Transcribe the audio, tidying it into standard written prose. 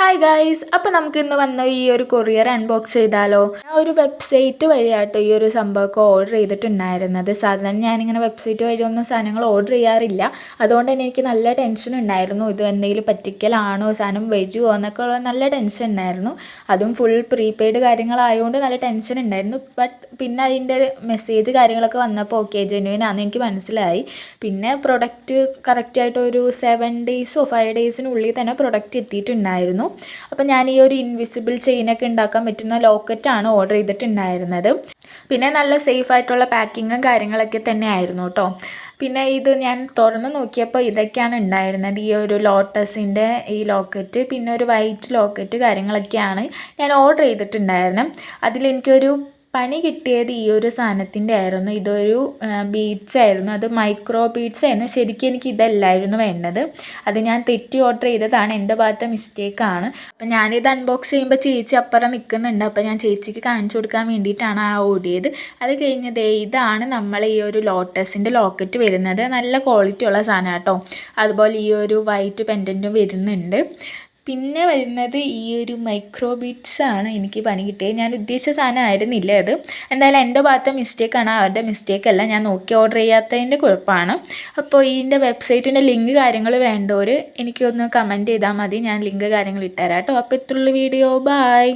Hi guys, അപ്പോൾ നമുക്ക് ഇന്ന് വന്ന ഈ ഒരു കൊറിയർ അൺബോക്സ് ചെയ്താലോ. ഞാൻ ഒരു വെബ്സൈറ്റ് വഴിയാട്ടോ ഈ ഒരു സംഭവമൊക്കെ ഓർഡർ ചെയ്തിട്ടുണ്ടായിരുന്നത്. സാധാരണ ഞാനിങ്ങനെ വെബ്സൈറ്റ് വഴിയൊന്നും സാധനങ്ങൾ ഓർഡർ ചെയ്യാറില്ല. അതുകൊണ്ട് തന്നെ എനിക്ക് നല്ല ടെൻഷൻ ഉണ്ടായിരുന്നു. ഇത് എന്തെങ്കിലും പറ്റിക്കലാണോ, സാധനം വരുമോ എന്നൊക്കെ ഉള്ള നല്ല ടെൻഷൻ ഉണ്ടായിരുന്നു. അതും ഫുൾ പ്രീപെയ്ഡ് കാര്യങ്ങളായതുകൊണ്ട് നല്ല ടെൻഷൻ ഉണ്ടായിരുന്നു. ബട്ട് പിന്നെ അതിൻ്റെ മെസ്സേജ് കാര്യങ്ങളൊക്കെ വന്നപ്പോൾ ഓക്കെ ജെന്യുവൻ ആണെന്ന് എനിക്ക് മനസ്സിലായി. പിന്നെ പ്രൊഡക്റ്റ് കറക്റ്റായിട്ട് ഒരു 7 ഡേയ്സോ 5 ഡേയ്സിനുള്ളിൽ തന്നെ പ്രൊഡക്റ്റ് എത്തിയിട്ടുണ്ടായിരുന്നു. അപ്പോൾ ഞാൻ ഈ ഒരു ഇൻവിസിബിൾ ചെയിനൊക്കെ ഉണ്ടാക്കാൻ പറ്റുന്ന ലോക്കറ്റാണ് ഓർഡർ ചെയ്തിട്ടുണ്ടായിരുന്നത്. പിന്നെ നല്ല സേഫ് ആയിട്ടുള്ള പാക്കിങ്ങും കാര്യങ്ങളൊക്കെ തന്നെ ആയിരുന്നു കേട്ടോ. പിന്നെ ഇത് ഞാൻ തുറന്ന് നോക്കിയപ്പോൾ ഇതൊക്കെയാണ് ഉണ്ടായിരുന്നത്. ഈ ഒരു ലോട്ടസിൻ്റെ ഈ ലോക്കറ്റ്, പിന്നെ ഒരു വൈറ്റ് ലോക്കറ്റ് കാര്യങ്ങളൊക്കെയാണ് ഞാൻ ഓർഡർ ചെയ്തിട്ടുണ്ടായിരുന്നത്. അതിലെനിക്കൊരു പണി കിട്ടിയത് ഈ ഒരു സാധനത്തിൻ്റെ ആയിരുന്നു. ഇതൊരു ബീഡ്സ് ആയിരുന്നു, അത് മൈക്രോ ബീഡ്സ് ആയിരുന്നു. ശരിക്കും എനിക്ക് ഇതല്ലായിരുന്നു വേണ്ടത്. അത് ഞാൻ തെറ്റി ഓർഡർ ചെയ്തതാണ്, എൻ്റെ ഭാഗത്തെ മിസ്റ്റേക്കാണ്. അപ്പം ഞാനിത് അൺബോക്സ് ചെയ്യുമ്പോൾ ചേച്ചി അപ്പുറം നിൽക്കുന്നുണ്ട്. അപ്പോൾ ഞാൻ ചേച്ചിക്ക് കാണിച്ചു കൊടുക്കാൻ വേണ്ടിയിട്ടാണ് ഓടിയത്. അത് കഴിഞ്ഞതേ ഇതാണ് നമ്മൾ ഈ ഒരു ലോട്ടസിൻ്റെ ലോക്കറ്റ് വരുന്നത്. നല്ല ക്വാളിറ്റി ഉള്ള സാധനം കേട്ടോ. അതുപോലെ ഈ ഒരു വൈറ്റ് പെൻഡൻറ്റും വരുന്നുണ്ട്. പിന്നെ വരുന്നത് ഈ ഒരു മൈക്രോ ബീഡ്സ് ആണ് എനിക്ക് പണി കിട്ടിയത്. ഞാൻ ഉദ്ദേശിച്ച സാധനം ആയിരുന്നില്ല അത്. എന്തായാലും എൻ്റെ ഭാഗത്തെ മിസ്റ്റേക്കാണ്, അവരുടെ മിസ്റ്റേക്കല്ല. ഞാൻ നോക്കി ഓർഡർ ചെയ്യാത്തതിൻ്റെ കുഴപ്പമാണ്. അപ്പോൾ ഇതിൻ്റെ വെബ്സൈറ്റിൻ്റെ ലിങ്ക് കാര്യങ്ങൾ വേണ്ടവർ എനിക്കൊന്ന് കമൻറ്റ് ചെയ്താൽ മതി. ഞാൻ ലിങ്ക് കാര്യങ്ങൾ ഇട്ടുതരാം കേട്ടോ. അപ്പോൾ ഇത്രയുള്ള വീഡിയോ. ബായ്.